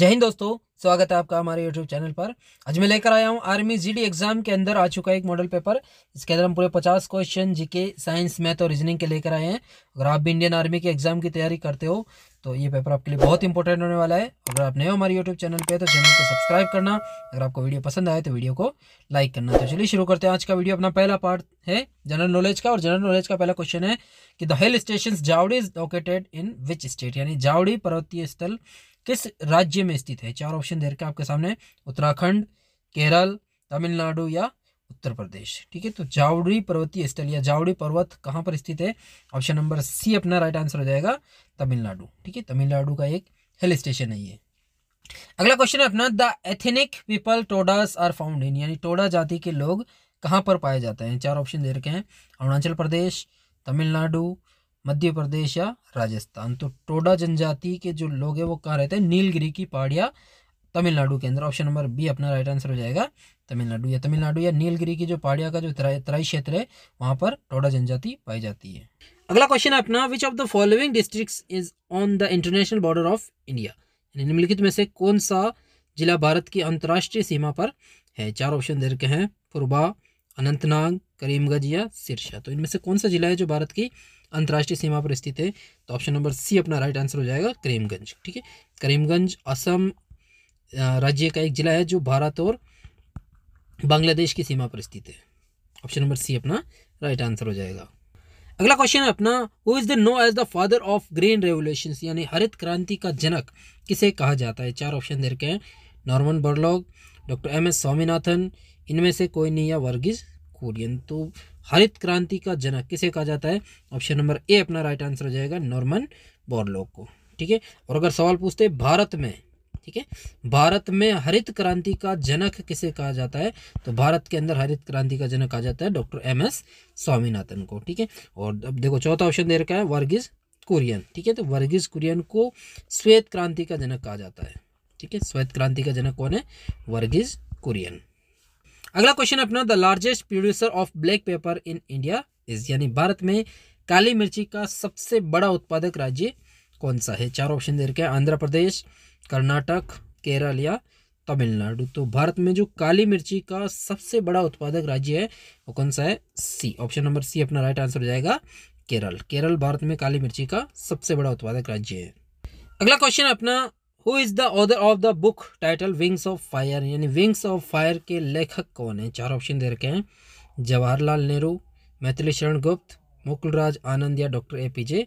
जय हिंद दोस्तों, स्वागत है आपका हमारे YouTube चैनल पर। आज मैं लेकर आया हूं आर्मी जीडी एग्जाम के अंदर आ चुका है एक मॉडल पेपर। इसके अंदर हम पूरे 50 क्वेश्चन जीके, साइंस, मैथ और रीजनिंग के लेकर आए हैं। अगर आप भी इंडियन आर्मी के एग्जाम की तैयारी करते हो तो ये पेपर आपके लिए बहुत इंपॉर्टेंट होने वाला है। अगर आप नए हो हमारे यूट्यूब चैनल पे तो चैनल को सब्सक्राइब करना। अगर आपको वीडियो पसंद आए तो वीडियो को लाइक करना। तो चलिए शुरू करते हैं। आज का वीडियो अपना पहला पार्ट है जनरल नॉलेज का, और जनरल नॉलेज का पहला क्वेश्चन है कि the hill station Jawali is located in which state, यानी जावड़ी पर्वतीय स्थल किस राज्य में स्थित है। चार ऑप्शन दे रखे आपके सामने, उत्तराखंड, केरल, तमिलनाडु या उत्तर प्रदेश। ठीक है, तो जावड़ी पर्वतीय स्थल या जावड़ी पर्वत कहाँ पर स्थित है? ऑप्शन नंबर सी अपना राइट आंसर हो जाएगा, तमिलनाडु। ठीक है, तमिलनाडु का एक हिल स्टेशन है ये। अगला क्वेश्चन है अपना, the ethnic people Todas are found in, यानी टोडा जाति के लोग कहाँ पर पाए जाते हैं। चार ऑप्शन दे रखे हैं, अरुणाचल प्रदेश, तमिलनाडु, मध्य प्रदेश या राजस्थान। तो टोडा जनजाति के जो लोग हैं वो कहाँ रहते हैं? नीलगिरी की पहाड़ियाँ तमिलनाडु के अंदर। ऑप्शन नंबर बी अपना राइट आंसर हो जाएगा, तमिलनाडु या नीलगिरी की जो पहाड़ियाँ का जो तराई क्षेत्र है वहाँ पर टोडा जनजाति पाई जाती है। अगला क्वेश्चन है अपना, which of the following districts is on the international border of India, निम्नलिखित में से कौन सा जिला भारत की अंतर्राष्ट्रीय सीमा पर है। चार ऑप्शन दे रखे हैं, पुरबा, अनंतनाग, करीमगंज या सिरसा। तो इनमें से कौन सा जिला है जो भारत की अंतर्राष्ट्रीय सीमा पर स्थित है? तो ऑप्शन नंबर सी अपना राइट आंसर हो जाएगा, करीमगंज। ठीक है, करीमगंज असम राज्य का एक जिला है जो भारत और बांग्लादेश की सीमा पर स्थित है। ऑप्शन नंबर सी अपना राइट आंसर हो जाएगा। अगला क्वेश्चन है अपना, who is the known as the father of green revolution, यानी हरित क्रांति का जनक किसे कहा जाता है। चार ऑप्शन दे रखे हैं, Norman Borlaug, doctor MS Swaminathan, इनमें से कोई नहीं या वर्गीज कुरियन। तो हरित क्रांति का जनक किसे कहा जाता है? ऑप्शन नंबर ए अपना राइट आंसर हो जाएगा, नॉर्मन बोरलॉग को। ठीक है, और अगर सवाल पूछते हैं भारत में, ठीक है, भारत में हरित क्रांति का जनक किसे कहा जाता है, तो भारत के अंदर हरित क्रांति का जनक कहा जाता है डॉक्टर MS स्वामीनाथन को। ठीक है, और अब देखो चौथा ऑप्शन दे रखा है, वर्गीज कुरियन। ठीक है, तो वर्गीज कुरियन को श्वेत क्रांति का जनक कहा जाता है। ठीक है, श्वेत क्रांति का जनक कौन है? वर्गीज कुरियन। अगला क्वेश्चन अपना, the largest producer of black paper in India is, यानी भारत में काली मिर्ची का सबसे बड़ा उत्पादक राज्य कौन सा है। चार ऑप्शन दे रखे हैं, आंध्र प्रदेश, कर्नाटक, केरल या तमिलनाडु। तो भारत में जो काली मिर्ची का सबसे बड़ा उत्पादक राज्य है वो कौन सा है? सी, ऑप्शन नंबर सी अपना राइट आंसर हो जाएगा, केरल। केरल भारत में काली मिर्ची का सबसे बड़ा उत्पादक राज्य है। अगला क्वेश्चन अपना, who is the author of the book title wings of fire, यानी विंग्स ऑफ फायर के लेखक कौन है। चार ऑप्शन दे रखे हैं, जवाहरलाल नेहरू, मैथिली शरण गुप्त, मुकुलराज आनंद या डॉक्टर APJ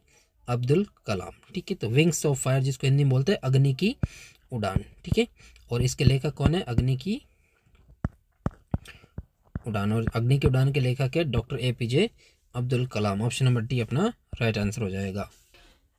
अब्दुल कलाम। ठीक है, तो विंग्स ऑफ फायर जिसको हिंदी में बोलते हैं अग्नि की उड़ान। ठीक है, और इसके लेखक कौन है? अग्नि की उड़ान, और अग्नि की उड़ान के लेखक है doctor APJ Abdul Kalam. Option number D अपना राइट आंसर हो जाएगा।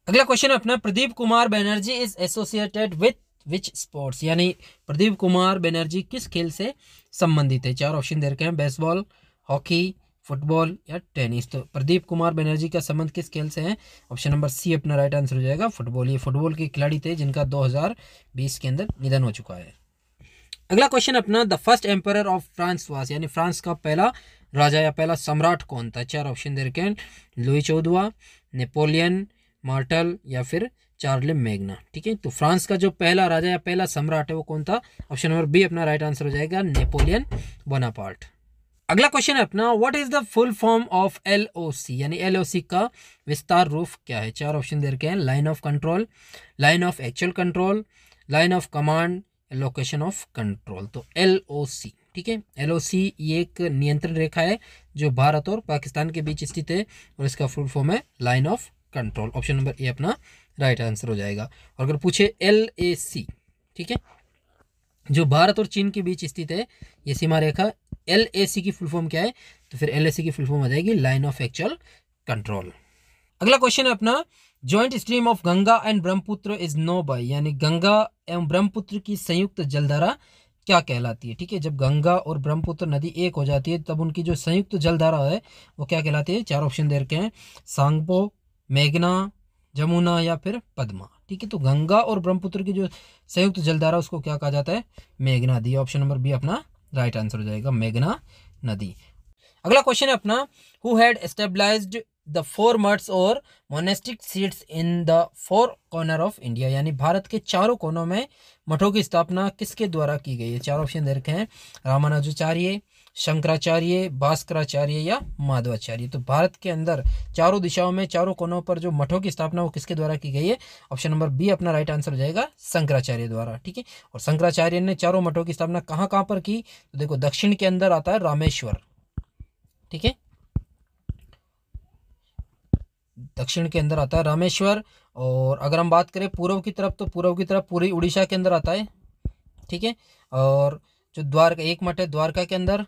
अगला क्वेश्चन है अपना, Pradeep Kumar Banerjee is associated with which sports, यानी प्रदीप कुमार बनर्जी किस खेल से संबंधित है। चार ऑप्शन दे रखे हैं, बेसबॉल, हॉकी, फुटबॉल या टेनिस। तो प्रदीप कुमार बनर्जी का संबंध किस खेल से है? ऑप्शन नंबर सी अपना राइट आंसर हो जाएगा, फुटबॉल। ये फुटबॉल के खिलाड़ी थे जिनका 2020 के अंदर निधन हो चुका है। अगला क्वेश्चन अपना, the first emperor of France was, यानी फ्रांस का पहला राजा या पहला सम्राट कौन था। चार ऑप्शन दे रखे हैं, लुई 14, नेपोलियन, मार्टल या फिर चार्ले मैग्ना। ठीक है, तो फ्रांस का जो पहला राजा या पहला सम्राट है वो कौन था? ऑप्शन नंबर बी अपना राइट आंसर हो जाएगा, नेपोलियन बोनापार्ट। अगला क्वेश्चन है अपना, what is the full form of LOC, यानी LOC का विस्तार रूप क्या है। चार ऑप्शन दे रखे हैं, line of control, line of actual control, line of command, location of control. तो LOC, ठीक है, LOC ये एक नियंत्रण रेखा है जो भारत और पाकिस्तान के बीच स्थित है, और इसका फुल फॉर्म है line of control. Option number A अपना राइट आंसर हो जाएगा। और अगर पूछे LAC, ठीक है, जो भारत और चीन के बीच स्थित है ये सीमा रेखा, LAC की फुल फॉर्म क्या है? तो फिर LAC की फुल फॉर्म आ जाएगी लाइन ऑफ एक्चुअल कंट्रोल। अगला क्वेश्चन है अपना, joint stream of Ganga and Brahmaputra is known by, यानी गंगा एवं ब्रह्मपुत्र की संयुक्त जलधारा क्या कहलाती है। ठीक है, जब गंगा और ब्रह्मपुत्र नदी एक हो जाती है तब उनकी जो संयुक्त जलधारा है वो क्या कहलाती है। चार ऑप्शन दे रखे हैं, सांगपो, मेघना, जमुना या फिर पद्मा। ठीक है, तो गंगा और ब्रह्मपुत्र की जो संयुक्त जलधारा उसको क्या कहा जाता है? मेघना नदी। ऑप्शन नंबर बी अपना राइट आंसर हो जाएगा, मेघना नदी। अगला क्वेश्चन है अपना, who had established the four मठ्स और monastic seats in the four corner of India, यानी भारत के चारों कोनों में मठों की स्थापना किसके द्वारा की गई है? चार ऑप्शन दे रखे हैं, रामानुजाचार्य, शंकराचार्य, भास्कराचार्य या माधवाचार्य। तो भारत के अंदर चारों दिशाओं में चारों कोनों पर जो मठों की स्थापना वो किसके द्वारा की गई है? ऑप्शन नंबर बी अपना राइट आंसर हो जाएगा, शंकराचार्य द्वारा। ठीक है, और शंकराचार्य ने चारों मठों की स्थापना कहाँ कहाँ पर की? तो देखो दक्षिण के अंदर आता है रामेश्वर, ठीक है, दक्षिण के अंदर आता है रामेश्वर। और अगर हम बात करें पूर्व की तरफ, तो पूर्व की तरफ पूरी उड़ीसा के अंदर आता है, ठीक है। और जो द्वारका एक मठ है द्वारका के अंदर,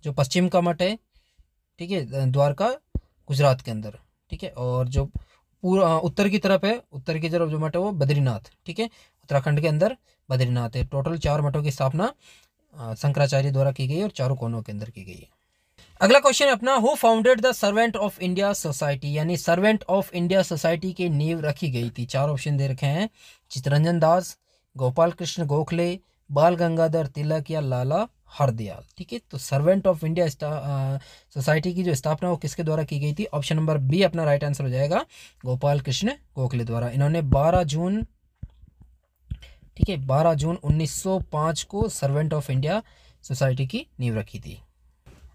जो पश्चिम का मठ है, ठीक है, द्वारका गुजरात के अंदर, ठीक है। और जो पूरा उत्तर की तरफ है, उत्तर की तरफ जो मठ है वो बद्रीनाथ, ठीक है, उत्तराखंड के अंदर बद्रीनाथ है। टोटल 4 मठों की स्थापना शंकराचार्य द्वारा की गई है और चारों कोनों के अंदर की गई है। अगला क्वेश्चन है अपना, who founded the servant of India society, यानी सर्वेंट ऑफ इंडिया सोसाइटी की नींव रखी गई थी? चार ऑप्शन दे रखे हैं, चित्तरंजन दास, गोपाल कृष्ण गोखले, बाल गंगाधर तिलक या लाला हरदयाल। ठीक है, तो सर्वेंट ऑफ इंडिया सोसाइटी की जो स्थापना वो किसके द्वारा की गई थी? ऑप्शन नंबर बी अपना राइट आंसर हो जाएगा, गोपाल कृष्ण गोखले द्वारा। इन्होंने 12 जून, ठीक है, 12 जून 1905 को सर्वेंट ऑफ इंडिया सोसाइटी की नींव रखी थी।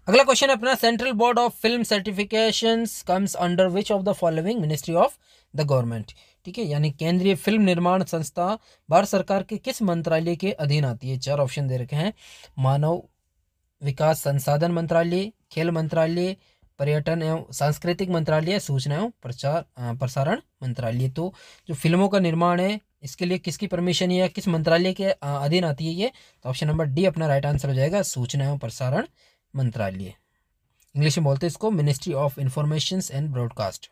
अगला क्वेश्चन अपना, central board of film certifications comes under which of the following ministry of the government? ठीक है, यानी केंद्रीय फिल्म निर्माण संस्था भारत सरकार के किस मंत्रालय के अधीन आती है? चार ऑप्शन दे रखे हैं, मानव विकास संसाधन मंत्रालय, खेल मंत्रालय, पर्यटन एवं सांस्कृतिक मंत्रालय, सूचना एवं प्रसारण मंत्रालय। तो जो फिल्मों का निर्माण है इसके लिए किसकी परमिशन है, किस मंत्रालय के अधीन आती है ये? तो ऑप्शन नंबर डी अपना राइट आंसर हो जाएगा, सूचना एवं प्रसारण मंत्रालय। इंग्लिश में बोलते हैं इसको ministry of information and broadcast.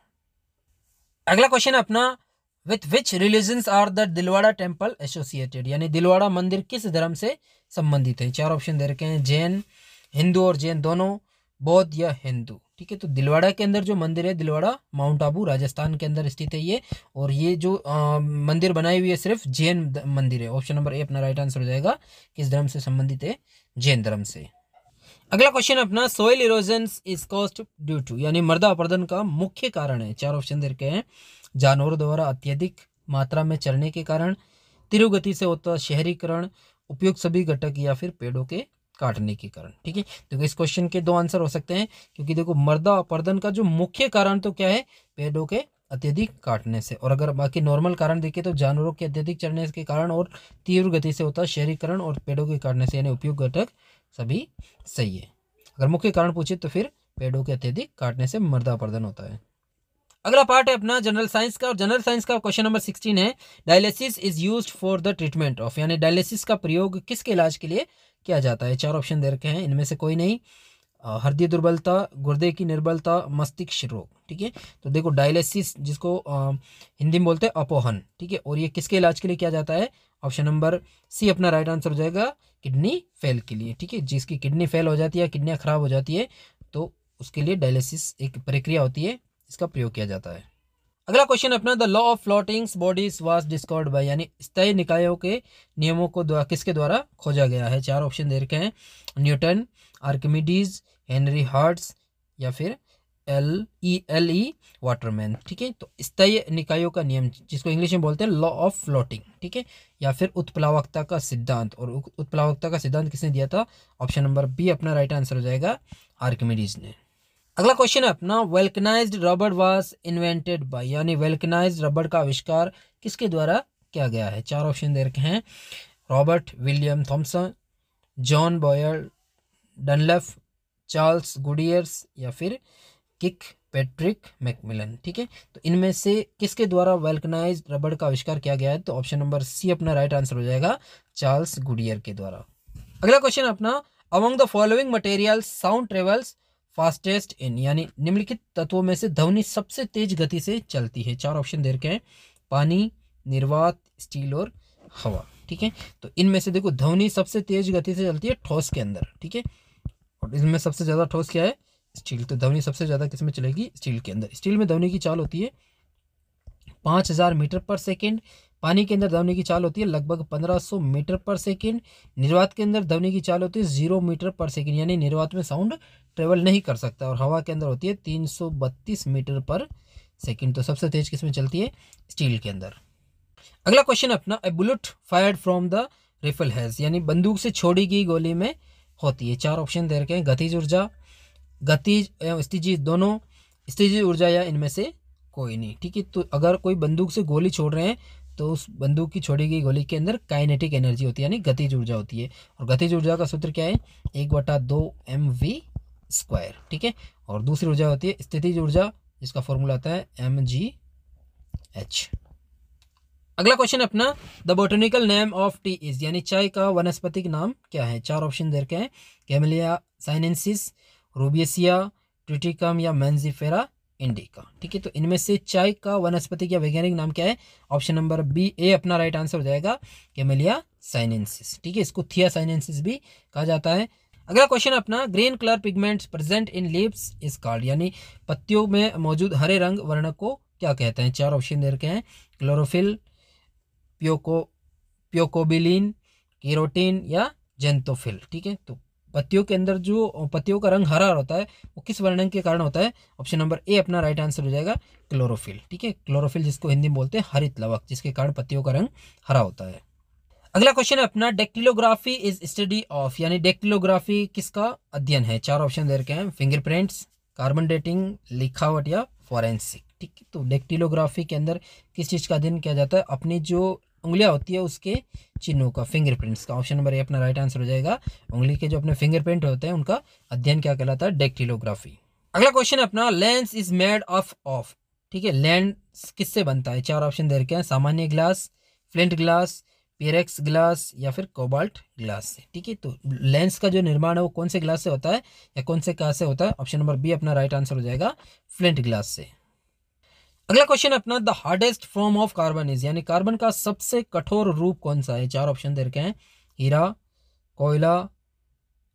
अगला क्वेश्चन अपना, with which religions are the Dilwara temple associated, यानी दिलवाड़ा मंदिर किस धर्म से संबंधित है? चार ऑप्शन दे रखे हैं, जैन, हिंदू और जैन दोनों, बौद्ध या हिंदू। ठीक है, तो दिलवाड़ा के अंदर जो मंदिर है, दिलवाड़ा माउंट आबू राजस्थान के अंदर स्थित है ये, और ये जो मंदिर बनाई हुई है सिर्फ जैन मंदिर है। ऑप्शन नंबर ए अपना राइट आंसर हो जाएगा, किस धर्म से संबंधित है? जैन धर्म से। अगला क्वेश्चन अपना, soil erosion is caused due to, यानी मृदा अपरदन का मुख्य कारण है? चार ऑप्शन दे रखे हैं, जानवरों द्वारा अत्यधिक मात्रा में चरने के कारण, तीव्र गति से होता शहरीकरण, उपयुक्त सभी घटक, या फिर पेड़ों के काटने के कारण। ठीक है, तो इस क्वेश्चन के दो आंसर हो सकते हैं, क्योंकि देखो मृदा अपरदन का जो मुख्य कारण तो क्या है? पेड़ों के अत्यधिक काटने से। और अगर बाकी नॉर्मल कारण देखें तो जानवरों के अत्यधिक चरने के कारण, और तीव्र गति से होता शहरीकरण, और पेड़ों के काटने से, यानी उपयुक्त घटक सभी सही है। अगर मुख्य कारण पूछे तो फिर पेड़ों के अत्यधिक काटने से मृदा अपरदन होता है। अगला पार्ट है अपना जनरल साइंस का, और जनरल साइंस का क्वेश्चन नंबर 16 है, dialysis is used for the treatment of, यानी डायलिसिस का प्रयोग किसके इलाज के लिए किया जाता है? चार ऑप्शन दे रखे हैं, इनमें से कोई नहीं, हृदय दुर्बलता, गुर्दे की निर्बलता, मस्तिष्क रोग। ठीक है, तो देखो डायलिसिस जिसको हिंदी में बोलते हैं अपोहन, ठीक है, और ये किसके इलाज के लिए किया जाता है? ऑप्शन नंबर सी अपना राइट आंसर हो जाएगा, किडनी फेल के लिए। ठीक है, जिसकी किडनी फेल हो जाती है, किडनियाँ खराब हो जाती है, तो उसके लिए डायलिसिस एक प्रक्रिया होती है, इसका प्रयोग किया जाता है। अगला क्वेश्चन अपना, the law of floating bodies was discovered by, यानी स्थायी निकायों के नियमों को किसके द्वारा खोजा गया है? चार ऑप्शन दे रखे हैं, न्यूटन, आर्किमिडीज, हेनरी हर्ट्ज, या फिर एल ई वाटरमैन। ठीक है, तो स्थायी निकायों का नियम जिसको इंग्लिश में बोलते हैं लॉ ऑफ फ्लोटिंग, ठीक है, या फिर उत्प्लावकता का सिद्धांत। और उत्प्लावकता का सिद्धांत किसने दिया था? ऑप्शन नंबर बी अपना राइट आंसर हो जाएगा, आर्किमिडीज ने। अगला क्वेश्चन है अपना, वेल्कनाइज्ड रबर वाज इन्वेंटेड बाय, यानी वेल्कनाइज्ड रबर का आविष्कार किसके द्वारा किया गया है? चार ऑप्शन दे रखे हैं, Robert William Thomson, John Boyd Dunlop, Charles Goodyears, या फिर किक पैट्रिक मैकमिलन। ठीक है, तो इनमें से किसके द्वारा वेल्कनाइज्ड रबर का आविष्कार किया गया है? तो ऑप्शन नंबर सी अपना राइट आंसर हो जाएगा, चार्ल्स गुडियर के द्वारा। अगला क्वेश्चन अपना, among the following material sound travels fastest in, यानी निम्नलिखित तत्वों में से ध्वनि सबसे तेज गति से चलती है? चार ऑप्शन दे रखे हैं, पानी, निर्वात, स्टील और हवा। ठीक है, तो इनमें से देखो ध्वनि सबसे तेज गति से चलती है ठोस के अंदर। ठीक है, और इसमें सबसे ज़्यादा ठोस क्या है? स्टील। तो ध्वनि सबसे ज़्यादा किस में चलेगी? स्टील के अंदर। स्टील में ध्वनि की चाल होती है 5000 मीटर पर सेकेंड, पानी के अंदर ध्वनि की चाल होती है लगभग 1500 मीटर पर सेकंड। निर्वात के अंदर ध्वनि की चाल होती है 0 मीटर पर सेकंड, यानी निर्वात में साउंड ट्रेवल नहीं कर सकता। और हवा के अंदर होती है 332 मीटर पर सेकंड। तो सबसे तेज किसमें चलती है? स्टील के अंदर। अगला क्वेश्चन अपना, a bullet fired from the rifle has, यानी बंदूक से छोड़ी गई गोली में होती है। 4 ऑप्शन दे रखे हैं, गतिज ऊर्जा, गतिज एवं स्थितिज दोनों, स्थितिज ऊर्जा या इनमें से कोई नहीं। ठीक है, तो अगर कोई बंदूक से गोली छोड़ रहे हैं तो उस बंदूक की छोड़ी गई गोली के अंदर काइनेटिक एनर्जी होती है, यानी गतिज ऊर्जा होती है। और गतिज ऊर्जा का सूत्र क्या है? 1/2 mv²। ठीक है, और दूसरी ऊर्जा होती है स्थितिज ऊर्जा, जिसका फॉर्मूला आता है mgh। अगला क्वेश्चन अपना, the botanical name of T is, यानी चाय का वनस्पतिक नाम क्या है? 4 ऑप्शन दे रखे हैं, कैमेलिया साइनेंसिस, रूबिएसिया, ट्रिटिकम या मेंजिफेरा इंडिका। ठीक है, तो इनमें से चाय का वनस्पतिक या वैज्ञानिक नाम क्या है? ऑप्शन नंबर बी ए अपना राइट आंसर हो जाएगा, कैमेलिया साइनेंसिस। ठीक है, इसको थिया साइनेंसिस भी कहा जाता है। अगला क्वेश्चन अपना, green colour pigments present in leaves is called, यानी पत्तियों में मौजूद हरे रंग वर्ण को क्या कहते हैं? 4 ऑप्शन दे रखे हैं, क्लोरोफिल, प्योकोबिलिन, केरोटीन या जेंतोफिल। ठीक है, तो पत्तियों के अंदर जो पत्तियों का रंग हरा होता है वो किस वर्ण के कारण होता है? ऑप्शन नंबर ए अपना राइट आंसर हो जाएगा, क्लोरोफिल। ठीक है, क्लोरोफिल जिसको हिंदी में बोलते हैं हरित लवक, जिसके कारण पत्तियों का रंग हरा होता है। अगला क्वेश्चन है अपना, डेक्टिलोग्राफी इज स्टडी ऑफ, यानी डेक्टिलोग्राफी किसका अध्ययन है? 4 ऑप्शन दे रखे हैं, फिंगरप्रिंट्स, कार्बन डेटिंग, लिखावट या फॉरेंसिक। ठीक है, तो डेक्टिलोग्राफी के अंदर किस चीज़ का अध्ययन किया जाता है? अपनी जो उंगलियां होती है उसके चिन्हों का, फिंगरप्रिंट्स का। ऑप्शन नंबर ए अपना राइट आंसर हो जाएगा, उंगली के जो अपने फिंगरप्रिंट होते हैं उनका अध्ययन क्या कहलाता है? डेक्टिलोग्राफी। अगला क्वेश्चन अपना, लेंस इज मेड ऑफ। ठीक है, लेंस किससे बनता है? 4 ऑप्शन दे रखे हैं, सामान्य ग्लास, फ्लिंट ग्लास, पिरेक्स ग्लास या फिर कोबाल्ट ग्लास से। ठीक है, तो लेंस का जो निर्माण है वो कौन से ग्लास से होता है या कौन से ग्लास से होता है? ऑप्शन नंबर बी अपना राइट आंसर हो जाएगा, फ्लिंट ग्लास से। अगला क्वेश्चन अपना, the hardest form of carbon is, यानी कार्बन का सबसे कठोर रूप कौन सा है? 4 ऑप्शन दे रखे हैं, हीरा, कोयला,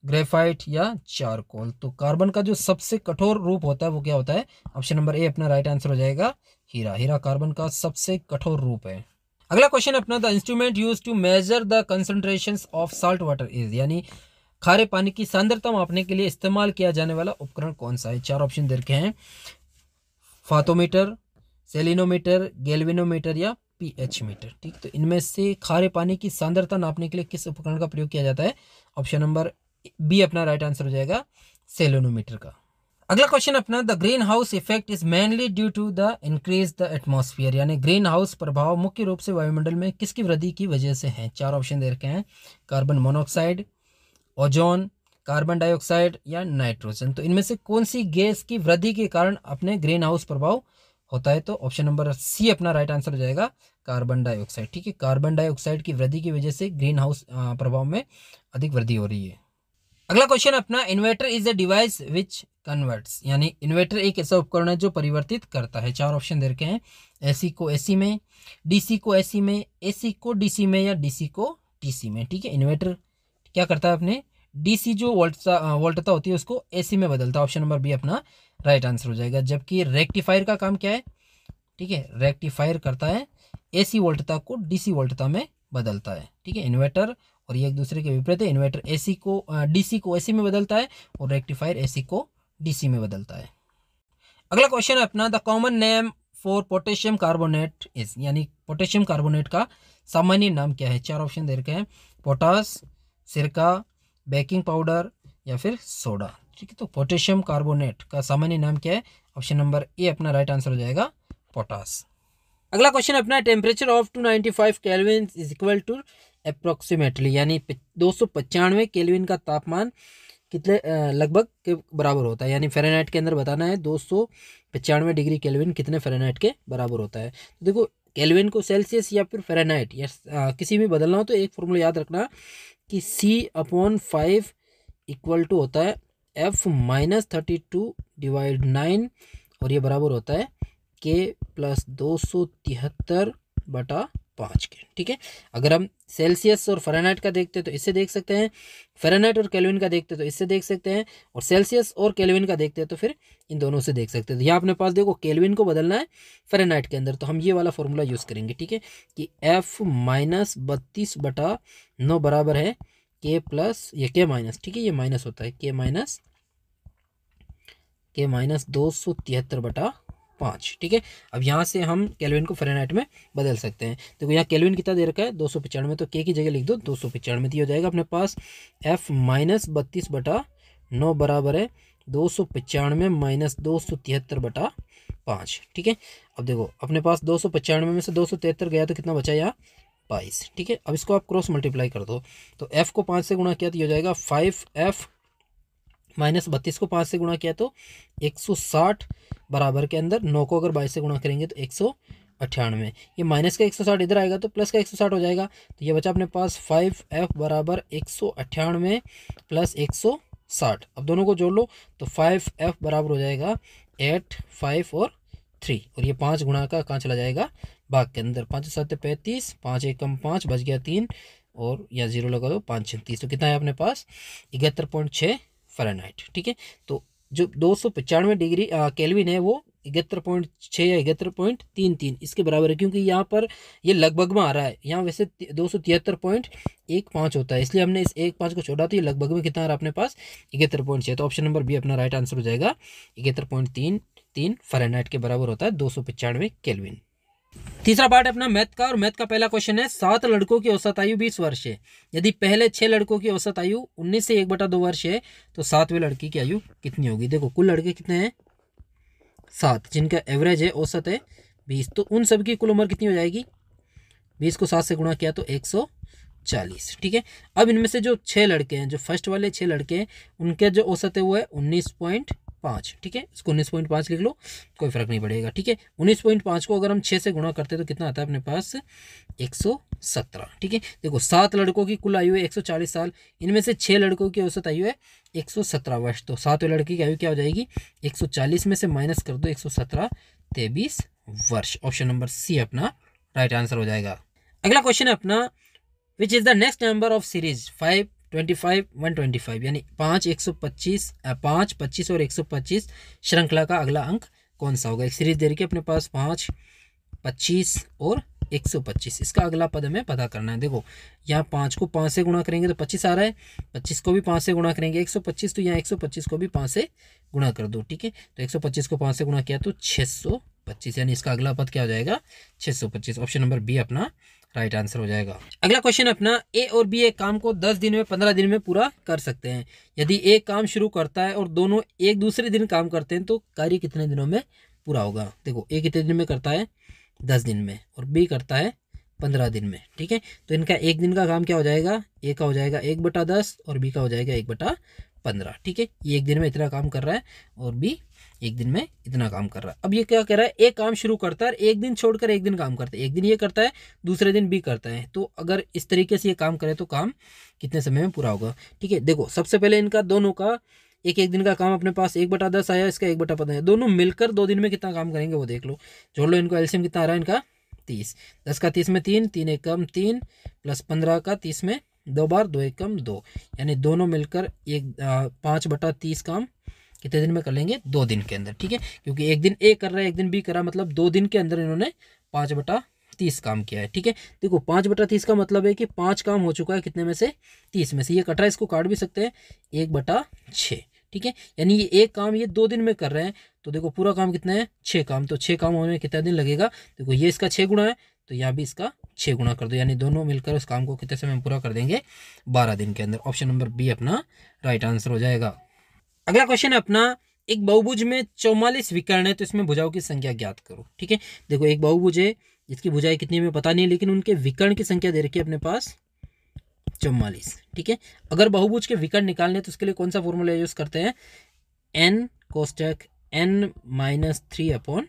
ग्रेफाइट या चारकोल। तो कार्बन का जो सबसे कठोर रूप होता है वो क्या होता है? ऑप्शन नंबर ए अपना राइट आंसर हो जाएगा, हीरा। हीरा कार्बन का सबसे कठोर रूप है। अगला क्वेश्चन अपना, the instrument use to measure the concentration of salt water is, यानी खारे पानी की सांद्रता मापने के लिए इस्तेमाल किया जाने वाला उपकरण कौन सा है? 4 ऑप्शन दे रखे हैं, फाथोमीटर, सेलिनोमीटर, गैल्वेनोमीटर या पीएच मीटर। ठीक, तो इनमें से खारे पानी की सांद्रता नापने के लिए किस उपकरण का प्रयोग किया जाता है? ऑप्शन नंबर बी अपना राइट आंसर हो जाएगा, सेलिनोमीटर का। अगला क्वेश्चन अपना, the green house effect is mainly due to the increase the atmosphere, यानी ग्रीन हाउस प्रभाव मुख्य रूप से वायुमंडल में किसकी वृद्धि की वजह से है? 4 ऑप्शन दे रखे हैं, carbon monoxide, ozone, carbon dioxide या नाइट्रोजन। तो इनमें से कौन सी गैस की वृद्धि के कारण अपने ग्रीन हाउस प्रभाव होता है? तो ऑप्शन नंबर सी अपना राइट आंसर हो जाएगा, कार्बन डाइऑक्साइड। ठीक है, कार्बन डाइऑक्साइड की वृद्धि की वजह से ग्रीन हाउस प्रभाव में अधिक वृद्धि हो रही है। अगला क्वेश्चन अपना, inverter is a device which converts, यानी इन्वर्टर एक ऐसा उपकरण है जो परिवर्तित करता है। 4 ऑप्शन दे रखे हैं, एसी को एसी में, डीसी को एसी में, एसी को डीसी में या डीसी को टीसी में। ठीक है, इन्वर्टर क्या करता है? अपने डीसी जो वोल्टता होती है उसको एसी में बदलता है। ऑप्शन नंबर बी अपना राइट आंसर हो जाएगा। जबकि रेक्टिफायर का काम क्या है? ठीक है, रेक्टिफायर करता है एसी वोल्टता को डीसी वोल्टता में बदलता है। ठीक है, इन्वर्टर और ये एक दूसरे के विपरीत है। इन्वर्टर एसी को डीसी को एसी में बदलता है और रेक्टिफायर एसी को डीसी में बदलता है। अगला क्वेश्चन है अपना, the common name for potassium carbonate is, यानी पोटेशियम कार्बोनेट का सामान्य नाम क्या है? 4 ऑप्शन दे रखे हैं, पोटास, सिरका, बेकिंग पाउडर या फिर सोडा। ठीक है, तो पोटेशियम कार्बोनेट का सामान्य नाम क्या है? ऑप्शन नंबर ए अपना राइट आंसर हो जाएगा, पोटास। अगला क्वेश्चन अपना, temperature of 295 kelvin is equal to approximately, यानी 295 केल्विन का तापमान कितने लगभग के बराबर होता है? यानी फ़ारेनहाइट के अंदर बताना है 295 डिग्री केल्विन कितने फ़ारेनहाइट के बराबर होता है। तो देखो, केल्विन को सेल्सियस या फिर फ़ारेनहाइट या किसी भी बदलना हो तो एक फॉर्मूला याद रखना कि C/5 इक्वल टू होता है F-32/9 और ये बराबर होता है K + 273/8। 5 के, ठीक है। अगर हम सेल्सियस और फ़ारेनहाइट का देखते हैं तो इससे देख सकते हैं, फ़ारेनहाइट और केल्विन का देखते हैं तो इससे देख सकते हैं, और सेल्सियस और केल्विन का देखते हैं तो फिर इन दोनों से देख सकते हैं। तो यहाँ अपने पास देखो केल्विन को बदलना है फ़ारेनहाइट के अंदर, तो हम ये वाला फॉर्मूला यूज़ करेंगे, ठीक है, कि F माइनस 32/9 बराबर है K प्लस ये K माइनस, ठीक है, ये माइनस होता है K माइनस 273/5, ठीक है। अब यहाँ से हम केल्विन को फ़ारेनहाइट में बदल सकते हैं। देखो यहाँ केल्विन कितना दे रखा है 295, तो K की जगह लिख दो 295, तो ये हो जाएगा अपने पास F माइनस 32/9 बराबर है 295 माइनस 273/5, ठीक है। अब देखो अपने पास 295 में से 273 गया तो कितना बचा यहाँ 22, ठीक है। अब इसको आप क्रॉस मल्टीप्लाई कर दो, तो F को 5 से गुणा किया तो ये हो जाएगा 5F माइनस 32 को 5 से गुणा किया तो 160 बराबर के अंदर 9 को अगर 22 से गुणा करेंगे तो 198, ये माइनस का 160 इधर आएगा तो प्लस का 160 हो जाएगा, तो ये बचा अपने पास 5F बराबर 198 प्लस 160। अब दोनों को जोड़ लो तो 5F बराबर हो जाएगा 8, 5 और 3, और ये 5 गुणा का कहाँ चला जाएगा भाग के अंदर, 5 7 35, 5 1 कम 5 बच गया 3, और या 0 लगा दो 5 6 30, तो कितना है अपने पास 71.6 फ़ारेनहाइट, ठीक है। तो जो 295 डिग्री केल्विन है वो 71.6 या 71.33 इसके बराबर है, क्योंकि यहाँ पर ये लगभग में आ रहा है, यहाँ वैसे 273.15 होता है, इसलिए हमने इस 1.5 को छोड़ा तो ये लगभग में कितना आ रहा है अपने पास 71.6, तो ऑप्शन नंबर बी अपना राइट आंसर हो जाएगा। 71.33 फ़ारेनहाइट के बराबर होता है 295 केल्विन। तीसरा पार्ट अपना मैथ का, और मैथ का पहला क्वेश्चन है 7 लड़कों की औसत आयु 20 वर्ष है, यदि पहले 6 लड़कों की औसत आयु 19 से 1/2 वर्ष है तो 7वें लड़की की आयु कितनी होगी। देखो कुल लड़के कितने हैं 7, जिनका एवरेज है औसत है 20, तो उन सब की कुल उम्र कितनी हो जाएगी 20 को 7 से गुणा किया तो 140, ठीक है। अब इनमें से जो 6 लड़के हैं, जो फर्स्ट वाले 6 लड़के हैं, उनके जो औसत है वो है 19.5, ठीक है, इसको 19.5 लिख लो, कोई फर्क नहीं पड़ेगा, ठीक है। 19.5 को अगर हम 6 से गुणा करते हैं तो कितना आता है अपने पास 117, ठीक है। देखो 7 लड़कों की कुल आयु है 140 साल, इनमें से 6 लड़कों की औसत आयु है 117 वर्ष, तो 7वें लड़के की आयु क्या हो जाएगी 140 में से माइनस कर दो 117, 23 वर्ष। ऑप्शन नंबर सी अपना राइट आंसर हो जाएगा। अगला क्वेश्चन है अपना which is the next number of series 5, 25, 125, यानी 5, 125, 5, 25 और 125 श्रृंखला का अगला अंक कौन सा होगा। एक सीरीज दे रखी है अपने पास 5, 25 और 125, इसका अगला पद हमें पता करना है। देखो यहाँ 5 को 5 से गुणा करेंगे तो 25 आ रहा है, 25 को भी 5 से गुणा करेंगे 125, तो यहाँ 125 को भी 5 से गुणा कर दो, ठीक है। तो 125 को 5 से गुणा किया तो 625, यानी इसका अगला पद क्या हो जाएगा 625। ऑप्शन नंबर बी अपना राइट आंसर हो जाएगा। अगला क्वेश्चन अपना ए और बी एक काम को 10 दिन में 15 दिन में पूरा कर सकते हैं, यदि एक काम शुरू करता है और दोनों एक दूसरे दिन काम करते हैं तो कार्य कितने दिनों में पूरा होगा। देखो ए कितने दिन में करता है 10 दिन में, और बी करता है 15 दिन में, ठीक है। तो इनका एक दिन का काम क्या हो जाएगा, ए का हो जाएगा 1/10 और बी का हो जाएगा 1/15, ठीक है। ये एक दिन में इतना काम कर रहा है और बी एक दिन में इतना काम कर रहा है। अब ये क्या कह रहा है, एक काम शुरू करता है, एक दिन छोड़कर एक दिन काम करता है, एक दिन ये करता है दूसरे दिन बी करता है, तो अगर इस तरीके से ये काम करे तो काम कितने समय में पूरा होगा, ठीक है। देखो सबसे पहले इनका दोनों का एक एक दिन का काम अपने पास 1/10 आया, इसका 1/15, दोनों मिलकर 2 दिन में कितना काम करेंगे वो देख लो। जोड़ लो इनको, एलसीएम कितना आ रहा है इनका 30, 10 का 30 में 3, 3 एक कम 3 प्लस 15 का 30 में 2 बार 2 एक कम 2, यानी दोनों मिलकर 5/30 काम कितने दिन में कर लेंगे 2 दिन के अंदर, ठीक है। क्योंकि एक दिन ए कर रहा है एक दिन बी कर रहा है, मतलब 2 दिन के अंदर इन्होंने 5/30 काम किया है, ठीक है। देखो 5/30 का मतलब है कि 5 काम हो चुका है कितने में से 30 में से, ये कट रहा है इसको काट भी सकते हैं 1/6, ठीक है। यानी ये एक काम ये 2 दिन में कर रहे हैं, तो देखो पूरा काम कितना है 6 काम, तो 6 काम होने में कितना दिन लगेगा। देखो ये इसका 6 गुना है तो यहाँ भी इसका 6 गुना कर दो, यानी दोनों मिलकर उस काम को कितने समय में पूरा कर देंगे 12 दिन के अंदर। ऑप्शन नंबर बी अपना राइट आंसर हो जाएगा। अगला क्वेश्चन है अपना एक बहुभुज में 44 विकर्ण है, तो इसमें भुजाओं की संख्या ज्ञात करो, ठीक है। देखो एक बहुभुज है जिसकी भुजाएं कितनी में पता नहीं है, लेकिन उनके विकर्ण की संख्या दे रखी है अपने पास 44, ठीक है। अगर बहुभुज के विकर्ण निकालने तो उसके लिए कौन सा फॉर्मूला यूज करते हैं, n कोष्टक n-3/2,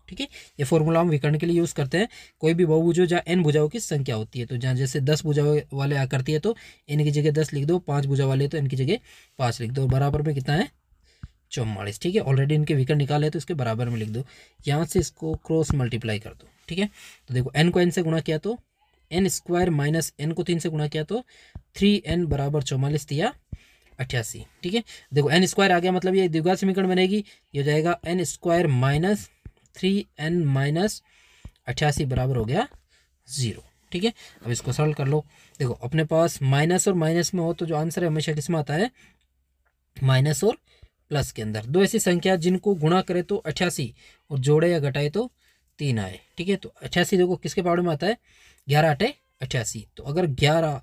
ठीक है। ये फॉर्मूला हम विकर्ण के लिए यूज करते हैं। कोई भी बहुभुज हो जहाँ n भुजाओं की संख्या होती है, तो जहाँ जैसे 10 भुजा वाले आकृति है तो n की जगह 10 लिख दो, 5 भुजा वाले तो n की जगह 5 लिख दो, बराबर में कितना है 44, ठीक है। ऑलरेडी इनके विकर्ण निकाले तो इसके बराबर में लिख दो, यहाँ से इसको क्रॉस मल्टीप्लाई कर दो, ठीक है। तो देखो n को n से गुणा किया तो n स्क्वायर माइनस n को 3 से गुणा किया तो 3n बराबर 44 या 88, ठीक है। देखो n स्क्वायर आ गया, मतलब ये द्विघात समीकरण बनेगी, ये हो जाएगा n square minus 3n minus 88 बराबर हो गया 0, ठीक है। अब इसको सरल कर लो। देखो अपने पास माइनस और माइनस में हो तो जो आंसर है हमेशा किस में आता है, माइनस और प्लस के अंदर। दो ऐसी संख्या जिनको गुणा करे तो 88 और जोड़े या घटाए तो 3 आए, ठीक है। तो 88 देखो किसके पावड़ में आता है, 11 8 88। तो अगर 11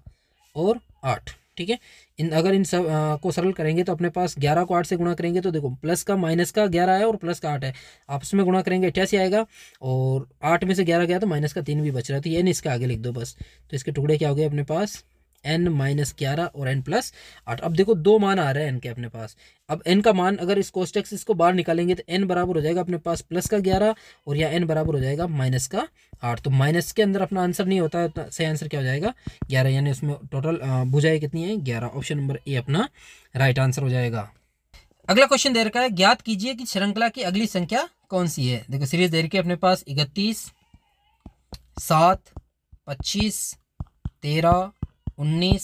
और 8, ठीक है, अगर इन सब को सरल करेंगे तो अपने पास 11 को 8 से गुणा करेंगे तो देखो प्लस का माइनस का 11 है और प्लस का 8 है, आपस में गुणा करेंगे 88 आएगा, और 8 में से 11 गया तो माइनस का 3 भी बच रहा है, तो ये नहीं, इसके आगे लिख दो बस। तो इसके टुकड़े क्या हो गए अपने पास, n माइनस 11 और n प्लस 8। अब देखो दो मान आ रहे हैं n के अपने पास। अब n का मान अगर इस कोष्टक से इसको बाहर निकालेंगे तो n बराबर हो जाएगा अपने पास प्लस का 11 और या n बराबर हो जाएगा माइनस का 8। तो माइनस के अंदर अपना आंसर नहीं होता है, तो सही आंसर क्या हो जाएगा 11, यानी उसमें टोटल भुजाएं कितनी है 11। ऑप्शन नंबर ए अपना राइट आंसर हो जाएगा। अगला क्वेश्चन दे रखा है, ज्ञात कीजिए कि श्रृंखला की अगली संख्या कौन सी है। देखो सीरीज दे रखी है अपने पास 31 7 25 13 19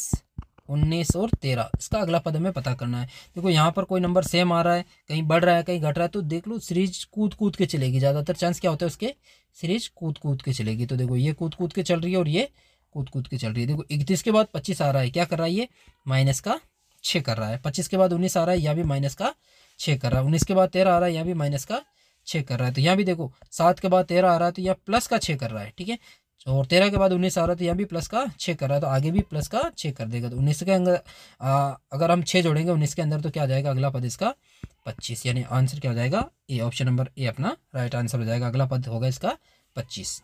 19 और 13। इसका अगला पद हमें पता करना है। देखो यहाँ पर कोई नंबर सेम आ रहा है, कहीं बढ़ रहा है कहीं घट रहा है, तो देख लो सीरीज कूद कूद के चलेगी, ज़्यादातर चांस क्या होता है उसके, सीरीज कूद कूद के चलेगी। तो देखो ये कूद कूद के चल रही है और ये कूद कूद के चल रही है। देखो 31 के बाद 25 आ रहा है, क्या कर रहा है ये, माइनस का 6 कर रहा है। 25 के बाद 19 आ रहा है, यहाँ भी माइनस का 6 कर रहा है। 19 के बाद 13 आ रहा है, यहाँ भी माइनस का 6 कर रहा है। तो यहाँ भी देखो 7 के बाद 13 आ रहा है तो यहाँ प्लस का 6 कर रहा है, ठीक है। और 13 के बाद 19 आ रहा है तो यहाँ भी प्लस का 6 कर रहा है, तो आगे भी प्लस का 6 कर देगा। तो 19 के अंदर अगर हम 6 जोड़ेंगे 19 के अंदर तो क्या आ जाएगा अगला पद इसका 25, यानी आंसर क्या हो जाएगा ए। ऑप्शन नंबर ए अपना राइट आंसर हो जाएगा। अगला पद होगा इसका 25।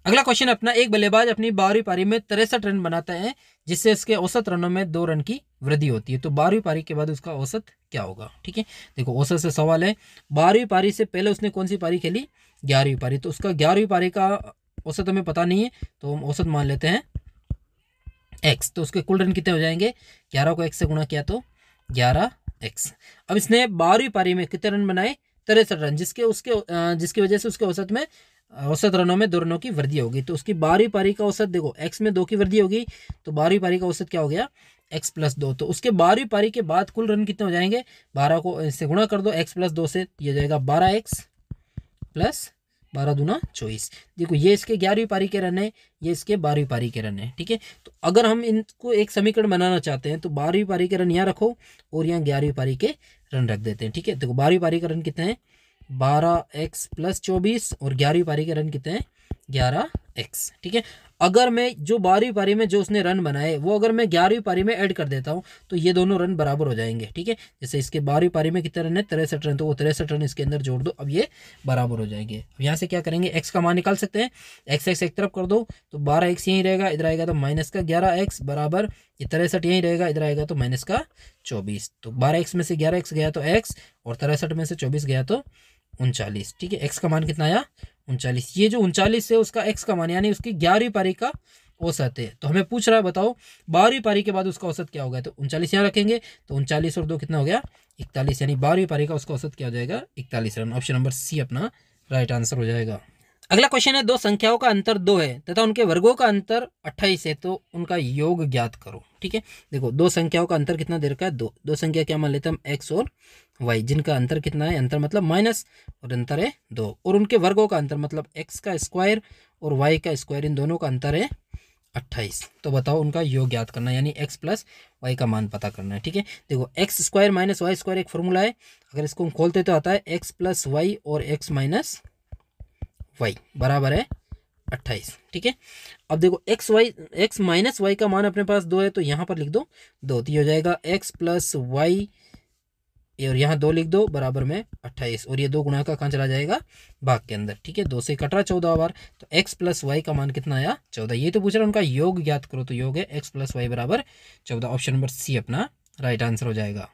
अगला क्वेश्चन अपना, एक बल्लेबाज अपनी 12वीं पारी में 63 रन बनाता है जिससे उसके औसत रनों में 2 रन की वृद्धि होती है। तो 12वीं पारी के बाद उसका औसत क्या होगा, ठीक है। देखो औसत से सवाल है, 12वीं पारी से पहले उसने कौन सी पारी खेली, 11वीं पारी। तो उसका 11वीं पारी का औसत हमें पता नहीं है, तो हम औसत मान लेते हैं x। तो उसके कुल रन कितने हो जाएंगे, 11 को x से गुणा किया तो 11x। अब इसने 12वीं पारी में कितने रन बनाए, 63 रन, जिसकी वजह से उसके औसत में औसत रनों में 2 रनों की वृद्धि होगी। तो उसकी 12वीं पारी का औसत देखो x में 2 की वृद्धि होगी, तो 12वीं पारी का औसत क्या हो गया x प्लस 2। तो उसके 12वीं पारी के बाद कुल रन कितने हो जाएंगे, 12 को इससे गुणा कर दो x प्लस 2 से, ये जाएगा 12x प्लस 12 दूना 24। देखो ये इसके 11वीं पारी के रन है, ये इसके 12वीं पारी के रन है, ठीक है। तो अगर हम इनको एक समीकरण बनाना चाहते हैं तो 12वीं पारी के रन यहाँ रखो और यहाँ 11वीं पारी के रन रख देते हैं, ठीक है। देखो 12वीं पारी के रन कितने हैं 12x प्लस 24 और 11वीं पारी के रन कितने हैं 11x, ठीक है। अगर मैं जो 12वीं पारी में जो उसने रन बनाए वो अगर मैं 11वीं पारी में ऐड कर देता हूँ तो ये दोनों रन बराबर हो जाएंगे, ठीक है। जैसे इसके 12वीं पारी में कितने रन है 63 रन, तो वो 63 रन इसके अंदर जोड़ दो, अब ये बराबर हो जाएंगे। अब यहाँ से क्या करेंगे, x का मान निकाल सकते हैं, x एक तरफ कर दो तो 12x यहीं रहेगा, इधर आएगा तो माइनस का 11x बराबर ये 63 यहीं रहेगा, इधर आएगा तो माइनस का 24। तो 12x में से 11x गया तो x और 63 में से 24 गया तो 39, ठीक है। x का मान कितना आया 39। ये जो 39 है उसका x का मान यानी उसकी 11वीं पारी का औसत है। तो हमें पूछ रहा है बताओ 12वीं पारी के बाद उसका औसत क्या होगा, तो 39 यहाँ रखेंगे तो 39 और 2 कितना हो गया 41, यानी 12वीं पारी का उसका औसत क्या हो जाएगा 41 रन। ऑप्शन नंबर सी अपना राइट आंसर हो जाएगा। अगला क्वेश्चन है, दो संख्याओं का अंतर 2 है तथा उनके वर्गों का अंतर 28 है, तो उनका योग ज्ञात करो, ठीक है। देखो दो संख्याओं का अंतर कितना दे रखा है 2, दो संख्या क्या मान लेते हैं हम x और y, जिनका अंतर कितना है, अंतर मतलब माइनस और अंतर है 2, और उनके वर्गों का अंतर मतलब x का स्क्वायर और y का स्क्वायर, इन दोनों का अंतर है 28। तो बताओ उनका योग ज्ञात करना है, यानी x प्लस y का मान पता करना है, ठीक है। देखो x square minus y square एक फॉर्मूला है, अगर इसको हम खोलते तो आता है x प्लस वाई और x माइनस वाई बराबर है 28, ठीक है। अब देखो x माइनस वाई का मान अपने पास 2 है तो यहाँ पर लिख दो 2, तो ये हो जाएगा x प्लस वाई और यहाँ 2 लिख दो बराबर में 28, और ये 2 गुणा का कहाँ चला जाएगा भाग के अंदर, ठीक है। 2 से कट रहा 14 बार, तो x प्लस वाई का मान कितना आया 14। ये तो पूछ रहा है उनका योग ज्ञात करो, तो योग है x प्लस वाई बराबर 14। ऑप्शन नंबर सी अपना राइट आंसर हो जाएगा।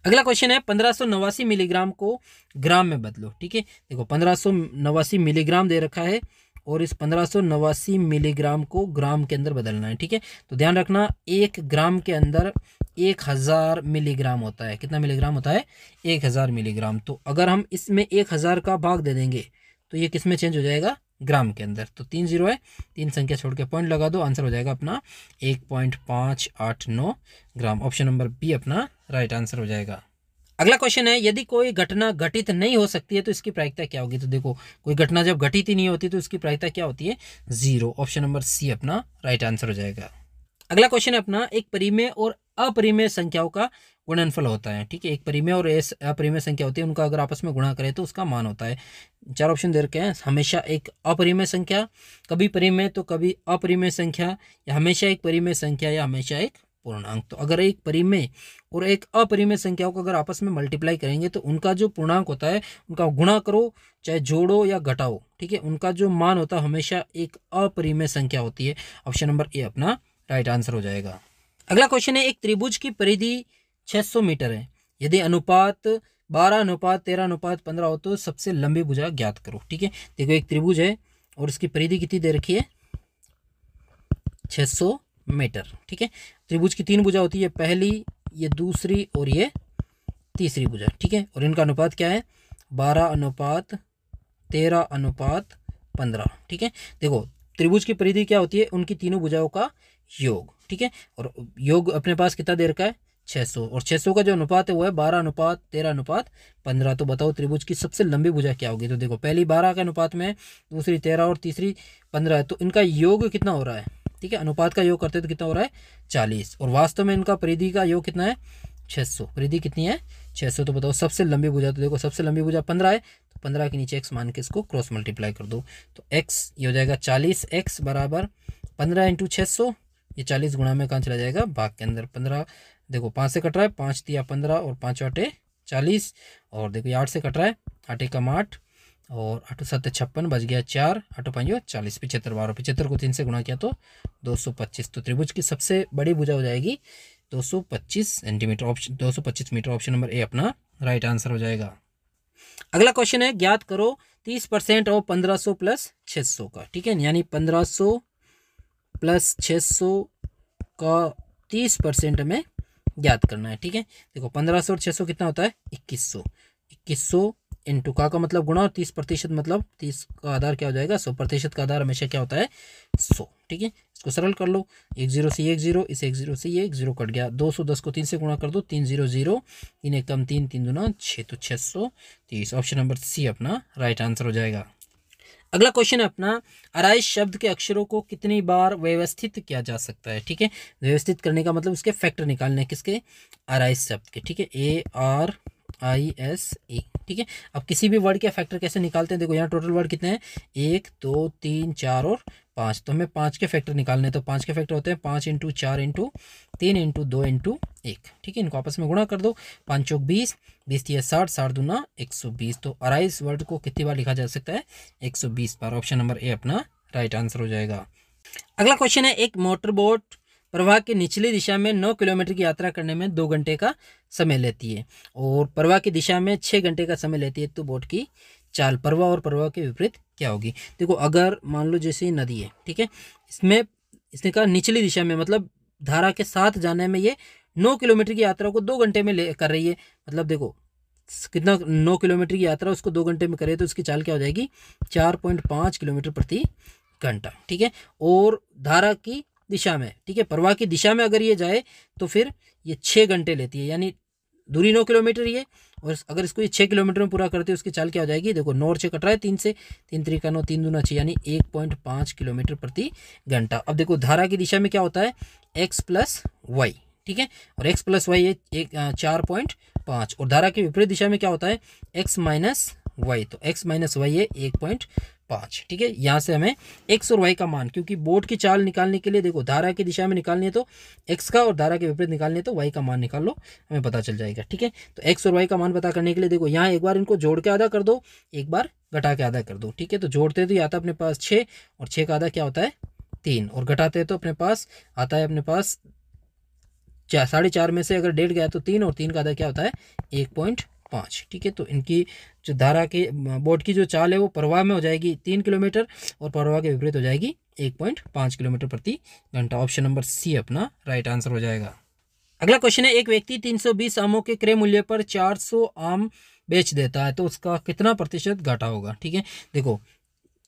अगला क्वेश्चन है, 1589 मिलीग्राम को ग्राम में बदलो, ठीक है। देखो 1589 मिलीग्राम दे रखा है और इस 1589 मिलीग्राम को ग्राम के अंदर बदलना है, ठीक है। तो ध्यान रखना 1 ग्राम के अंदर 1000 मिलीग्राम होता है, कितना मिलीग्राम होता है 1000 मिलीग्राम। तो अगर हम इसमें 1000 का भाग दे देंगे तो ये किस में चेंज हो जाएगा ग्राम के अंदर। तो 3 जीरो है, 3 संख्या छोड़ के पॉइंट लगा दो, आंसर हो जाएगा अपना 1.589 ग्राम। ऑप्शन नंबर बी अपना राइट आंसर हो जाएगा। अगला क्वेश्चन है, यदि कोई घटना घटित नहीं हो सकती है तो इसकी प्रायिकता क्या होगी। तो देखो, कोई घटना जब घटित ही नहीं होती तो इसकी प्रायिकता क्या होती है, 0। ऑप्शन नंबर सी अपना राइट आंसर हो जाएगा। अगला क्वेश्चन है अपना, एक परिमेय और अपरिमेय संख्याओं का गुणनफल होता है। ठीक है, एक परिमेय और अपरिमेय संख्या होती है, उनका अगर आपस में गुणा करें तो उसका मान होता है। 4 ऑप्शन दे रखे हैं, हमेशा एक अपरिमेय संख्या, कभी परिमेय तो कभी अपरिमेय संख्या, या हमेशा एक परिमेय संख्या, या हमेशा एक पूर्णांक। तो अगर एक परिमेय और एक अपरिमेय संख्याओं को अगर आपस में मल्टीप्लाई करेंगे तो उनका जो पूर्णांक होता है उनका गुणा करो, चाहे जोड़ो या घटाओ, ठीक है, उनका जो मान होता है हमेशा एक अपरिमेय संख्या होती है। ऑप्शन नंबर ए अपना राइट आंसर हो जाएगा। अगला क्वेश्चन है, एक त्रिभुज की परिधि 600 मीटर है, यदि अनुपात 12:13:15 हो तो सबसे लंबी भुजा ज्ञात करो। ठीक है, देखो एक त्रिभुज है और इसकी परिधि कितनी दे रखी है, 600 मीटर। ठीक है, त्रिभुज की 3 भुजा होती है, पहली, ये दूसरी और ये तीसरी भुजा। ठीक है, और इनका अनुपात क्या है, 12:13:15। ठीक है, देखो त्रिभुज की परिधि क्या होती है, उनकी तीनों भुजाओं का योग। ठीक है, और योग अपने पास कितना दे रखा है, 600, और 600 का जो अनुपात है वो है 12:13:15। तो बताओ त्रिभुज की सबसे लंबी भुजा क्या होगी। तो देखो, पहली 12 के अनुपात में, दूसरी 13 और तीसरी 15 है, तो इनका योग कितना हो रहा है। ठीक है, अनुपात का योग करते तो कितना हो रहा है, 40, और वास्तव में इनका परिधि का योग कितना है, 600। परिधि कितनी है, 600। तो बताओ सबसे लंबी भुजा, तो देखो सबसे लंबी भुजा 15 है, तो 15 के नीचे x मान के इसको क्रॉस मल्टीप्लाई कर दो, तो x ये हो जाएगा 40, x बराबर 15 इंटू 600, ये 40 गुणा में कहाँ चला जाएगा, भाग के अंदर। 15 देखो 5 से कट रहा है, 5 तिया 15 और 5 आटे 40, और देखो ये 8 से कट रहा है, 8 एकम 8 और 8 7 56, बच गया 4, 8 5 40, 75 12, 75 को 3 से गुणा किया तो 225। तो त्रिभुज की सबसे बड़ी भुजा हो जाएगी 225 centimetre, option 225 metre. Option number A अपना राइट आंसर हो जाएगा। अगला क्वेश्चन है, ज्ञात करो 30% और 1500 प्लस 600 का। ठीक है, यानी 1500 प्लस 600 का 30% में ज्ञात करना है। ठीक है, देखो 1500 और 600 कितना होता है, 2100। 2100 इंटू का मतलब गुणा, और 30% मतलब 30 का आधार क्या हो जाएगा, 100% का आधार हमेशा क्या होता है, 100। ठीक है, इसको सरल कर लो, 1 0 से 1 0, इस 1 0 से ये 1 0 कट गया, 210 को 3 से गुणा कर दो, 3 0 0, 3 एकम 3, 3 दूना 6, तो 630। ऑप्शन नंबर सी अपना राइट आंसर हो जाएगा। अगला क्वेश्चन है अपना, आराइश शब्द के अक्षरों को कितनी बार व्यवस्थित किया जा सकता है। ठीक है, व्यवस्थित करने का मतलब उसके फैक्टर निकालने, किसके, आराइश शब्द के। ठीक है, ARISE। ठीक है, अब किसी भी वर्ड के फैक्टर कैसे निकालते हैं, देखो यहाँ टोटल वर्ड कितने हैं, 1 2 3 4 और 5, तो हमें 5 के फैक्टर निकालने हैं। तो 5 के फैक्टर होते हैं 5 इंटू 4 इंटू 3 इंटू 2 इंटू 1। ठीक है, इनको आपस में गुणा कर दो, 5 चौक 20, 20 तिया 60, 60 दूना 120। तो आराइस वर्ड को कितनी बार लिखा जा सकता है, 120 बार। ऑप्शन नंबर ए अपना राइट आंसर हो जाएगा। अगला क्वेश्चन है, एक मोटर बोट प्रवाह की निचली दिशा में 9 किलोमीटर की यात्रा करने में 2 घंटे का समय लेती है, और प्रवाह की दिशा में 6 घंटे का समय लेती है, तो बोट की चाल प्रवाह और प्रवाह के विपरीत क्या होगी। देखो, अगर मान लो जैसे नदी है, ठीक है, इसने कहा निचली दिशा में, मतलब धारा के साथ जाने में ये 9 किलोमीटर की यात्रा को 2 घंटे में कर रही है। मतलब देखो कितना, 9 किलोमीटर की यात्रा उसको 2 घंटे में करे तो उसकी चाल क्या हो जाएगी, 4.5 किलोमीटर प्रति घंटा। ठीक है, और धारा की दिशा में, ठीक है, प्रवाह की दिशा में अगर ये जाए तो फिर ये 6 घंटे लेती है, यानी दूरी 9 किलोमीटर ही है, और अगर इसको ये 6 किलोमीटर में पूरा करते हैं उसकी चाल क्या हो जाएगी, देखो 9 और 6 कट रहा है 3 से, 3 3 का 9, 3 दूना 6, यानी 1.5 किलोमीटर प्रति घंटा। अब देखो धारा की दिशा में क्या होता है, x प्लस वाई। ठीक है, और x प्लस वाई 4.5, और धारा की विपरीत दिशा में क्या होता है, x माइनस वाई, तो x माइनस वाई है 1.5। ठीक है, यहाँ से हमें x और y का मान, क्योंकि बोट की चाल निकालने के लिए देखो धारा की दिशा में निकालनी है तो x का, और धारा के विपरीत निकालनी है तो y का मान निकाल लो, हमें पता चल जाएगा। ठीक है, तो x और y का मान पता करने के लिए देखो यहाँ एक बार इनको जोड़ के आधा कर दो, एक बार घटा के आधा कर दो। ठीक है, तो जोड़ते तो आता है अपने पास 6, और 6 का आधा क्या होता है 3, और घटाते तो अपने पास आता है अपने पास 4.5 में से अगर 1.5 गया तो 3, और 3 का आधा क्या होता है 1.5। ठीक है, तो इनकी जो धारा के बोट की जो चाल है वो प्रवाह में हो जाएगी 3 किलोमीटर, और प्रवाह के विपरीत हो जाएगी 1.5 किलोमीटर प्रति घंटा। ऑप्शन नंबर सी अपना राइट आंसर हो जाएगा। अगला क्वेश्चन है, एक व्यक्ति 320 आमों के क्रय मूल्य पर 400 आम बेच देता है, तो उसका कितना प्रतिशत घाटा होगा। ठीक है, देखो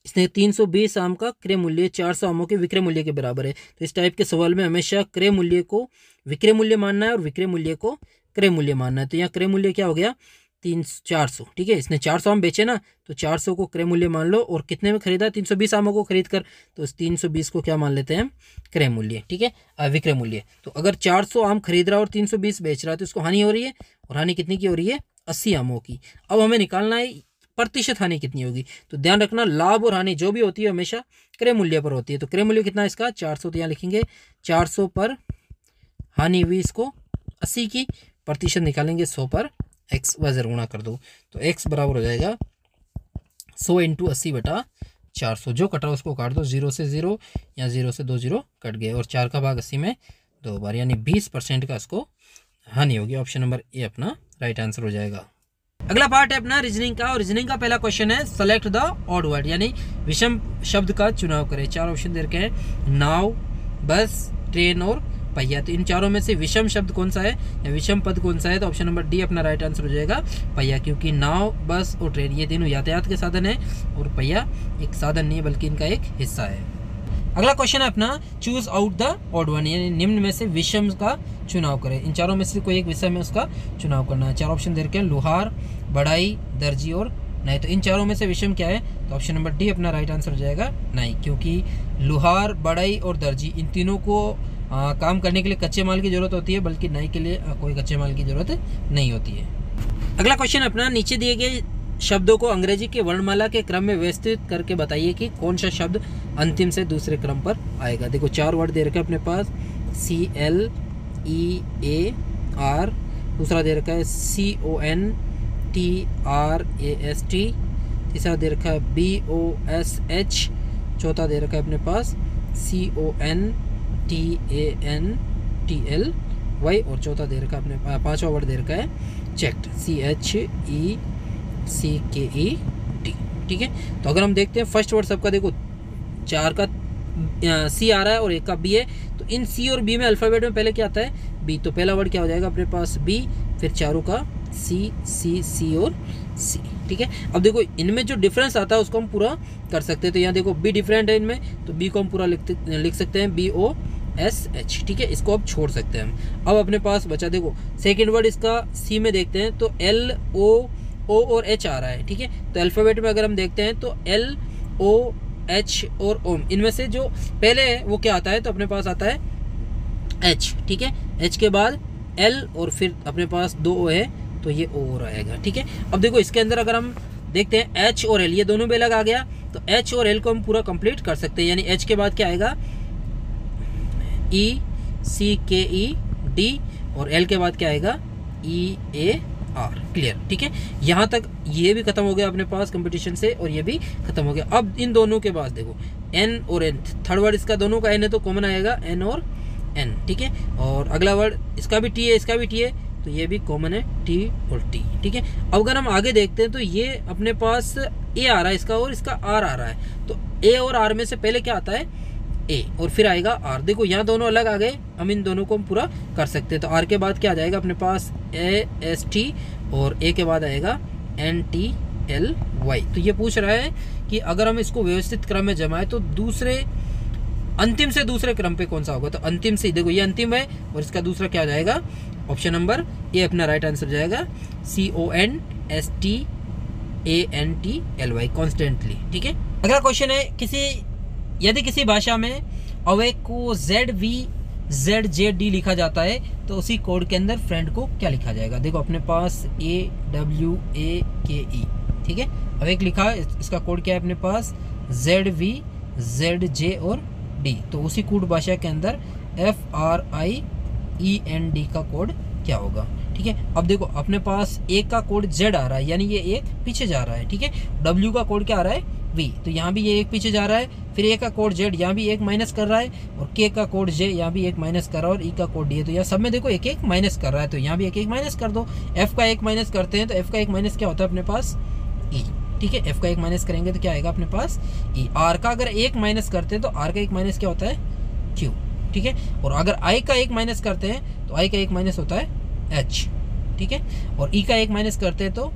इसने 320 आम का क्रय मूल्य 400 आमों के विक्रय मूल्य के बराबर है। तो इस टाइप के सवाल में हमेशा क्रय मूल्य को विक्रय मूल्य मानना है और विक्रय मूल्य को क्रय मूल्य मानना है। तो यहाँ क्रय मूल्य क्या हो गया 400, ठीक है। इसने 400 आम बेचे ना, तो 400 को क्रय मूल्य मान लो, और कितने में खरीदा 320 आमों को खरीद कर, तो इस 320 को क्या मान लेते हैं हम क्रय मूल्य, ठीक है, विक्रय मूल्य। तो अगर 400 आम खरीद रहा है और 320 बेच रहा है तो इसको हानि हो रही है, और हानि कितनी की हो रही है 80 आमों की। अब हमें निकालना है प्रतिशत हानि कितनी होगी। तो ध्यान रखना लाभ और हानि जो भी होती है हमेशा क्रय मूल्य पर होती है। तो क्रय मूल्य कितना है इसका 400, तो यहाँ लिखेंगे 400 पर हानि हुई इसको 80 की, प्रतिशत निकालेंगे 100 पर एक्स वाई जेड गुणा कर दो, तो एक्स बराबर हो जाएगा 100 इंटू 80 बटा 400। जो कटा उसको काट दो, 0 से 0 या 0 से 2 0 कट गए, और 4 का भाग 80 में 2 बार, यानी 20% का इसको हानि होगी। ऑप्शन नंबर ए अपना राइट आंसर हो जाएगा। अगला पार्ट है अपना रीजनिंग का, और रीजनिंग का पहला क्वेश्चन है सेलेक्ट द ऑड वर्ड, यानी विषम शब्द का चुनाव करें। 4 ऑप्शन दे रखे हैं, नाव, बस, ट्रेन और पहिया। तो इन चारों में से विषम शब्द कौन सा है या विषम पद कौन सा है, तो ऑप्शन नंबर डी अपना राइट आंसर हो जाएगा पहिया, क्योंकि नाव, बस और ट्रेन ये तीनों यातायात के साधन है, और पहिया एक साधन नहीं है बल्कि इनका एक हिस्सा है। अगला क्वेश्चन है अपना choose out the odd one, यानी निम्न में से विषम का चुनाव करें। इन चारों में से कोई एक विषय में उसका चुनाव करना है। 4 ऑप्शन दे रखे हैं, लोहार, बढ़ाई, दर्जी और नहीं। तो इन चारों में से विषम क्या है, तो ऑप्शन नंबर डी अपना राइट आंसर हो जाएगा नहीं, क्योंकि लोहार, बढ़ाई और दर्जी इन तीनों को काम करने के लिए कच्चे माल की जरूरत होती है, बल्कि नाई के लिए कोई कच्चे माल की जरूरत नहीं होती है। अगला क्वेश्चन अपना नीचे दिए गए शब्दों को अंग्रेजी के वर्णमाला के क्रम में व्यवस्थित करके बताइए कि कौन सा शब्द अंतिम से दूसरे क्रम पर आएगा। देखो 4 वर्ड दे रखे हैं अपने पास, CLEAR, दूसरा दे रखा है CONTRAST, तीसरा दे रखा है BOSH, चौथा दे रखा है अपने पास CONTANTLY, और चौथा दे रखा है अपने 5वां वर्ड दे रखा है चेक्ड, CHECKED, ठीक है। तो अगर हम देखते हैं फर्स्ट वर्ड सबका, देखो 4 का सी आ रहा है और 1 का बी है, तो इन सी और बी में अल्फ़ाबेट में पहले क्या आता है बी, तो पहला वर्ड क्या हो जाएगा अपने पास बी, फिर चारों का सी सी सी और सी, ठीक है। अब देखो इनमें जो डिफरेंस आता है उसको हम पूरा कर सकते हैं। तो यहाँ देखो बी डिफरेंट है इनमें, तो बी को हम पूरा लिख सकते हैं BOSH, ठीक है, इसको अब छोड़ सकते हैं हम। अब अपने पास बचा देखो सेकेंड वर्ड इसका सी में देखते हैं, तो LO O और H आ रहा है, ठीक है। तो अल्फ़ाबेट में अगर हम देखते हैं तो LOH और ओम, इनमें से जो पहले है वो क्या आता है, तो अपने पास आता है H, ठीक है। H के बाद L और फिर अपने पास 2 O है, तो ये O रहेगा, ठीक है। अब देखो इसके अंदर अगर हम देखते हैं H और L ये दोनों भी अलग आ गया, तो H और L को हम पूरा कंप्लीट कर सकते हैं, यानी H के बाद क्या आएगा ECKED, और L के बाद क्या आएगा EAR, क्लियर, ठीक है। यहाँ तक ये भी खत्म हो गया अपने पास कंपटीशन से, और ये भी खत्म हो गया। अब इन दोनों के पास देखो N और N, थर्ड वर्ड इसका दोनों का N है तो कॉमन आएगा N और N, ठीक है। और अगला वर्ड इसका भी T है, इसका भी T है, तो ये भी कॉमन है T और T, ठीक है। अब अगर हम आगे देखते हैं तो ये अपने पास A आ रहा है इसका, और इसका R आ रहा है, तो A और R में से पहले क्या आता है A और फिर आएगा R। देखो यहाँ दोनों अलग आ गए, हम इन दोनों को हम पूरा कर सकते हैं। तो R के बाद क्या आ जाएगा अपने पास AST, और A के बाद आएगा NTLY। तो ये पूछ रहा है कि अगर हम इसको व्यवस्थित क्रम में जमाएं तो दूसरे अंतिम से दूसरे क्रम पे कौन सा होगा। तो अंतिम से देखो ये अंतिम है, और इसका दूसरा क्या आ जाएगा, ऑप्शन नंबर ए अपना राइट आंसर हो जाएगा CONSTANTLY, कॉन्स्टेंटली, ठीक है। अगला क्वेश्चन है यदि किसी भाषा में अव्यय को ZVZJD लिखा जाता है तो उसी कोड के अंदर फ्रेंड को क्या लिखा जाएगा। देखो अपने पास AWAKE, ठीक है, अव्यय लिखा है, इसका कोड क्या है अपने पास ZVZJ और D, तो उसी कोड भाषा के अंदर FRIEND का कोड क्या होगा, ठीक है। अब देखो अपने पास एक का कोड Z आ रहा है, यानी ये एक पीछे जा रहा है, ठीक है। W का कोड क्या आ रहा है V, तो यहाँ भी ये एक पीछे जा रहा है, फिर A का कोड Z यहाँ भी एक माइनस कर रहा है, और K का कोड J यहाँ भी एक माइनस कर रहा है, और E का कोड D है, तो यहाँ सब में देखो एक एक माइनस कर रहा है, तो यहाँ भी एक एक माइनस कर दो। F का एक माइनस करते हैं, तो F का एक माइनस क्या होता है अपने पास E, ठीक है। F का एक माइनस करेंगे तो क्या आएगा अपने पास E। R का अगर एक माइनस करते हैं तो R का एक माइनस क्या होता है Q, ठीक है। और अगर I का एक माइनस करते हैं तो I का एक माइनस होता है H, ठीक है। और E का एक माइनस करते हैं तो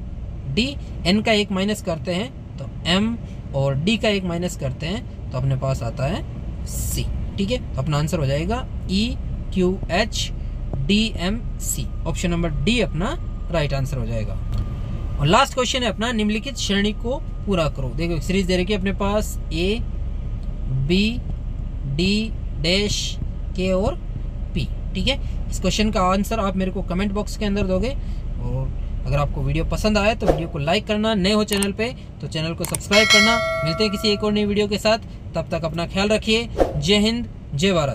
D, N का एक माइनस करते हैं तो M, और डी का 1 माइनस करते हैं तो अपने पास आता है सी। ठीक है, तो अपना आंसर हो जाएगा EQHDMC। ऑप्शन नंबर डी अपना राइट आंसर हो जाएगा। और लास्ट क्वेश्चन है अपना, निम्नलिखित श्रेणी को पूरा करो। देखो सीरीज दे रखी है अपने पास A, B, D dash K और P। ठीक है, इस क्वेश्चन का आंसर आप मेरे को कमेंट बॉक्स के अंदर दोगे। और अगर आपको वीडियो पसंद आए तो वीडियो को लाइक करना, नए हो चैनल पे तो चैनल को सब्सक्राइब करना। मिलते हैं किसी एक और नई वीडियो के साथ, तब तक अपना ख्याल रखिए। जय हिंद, जय भारत।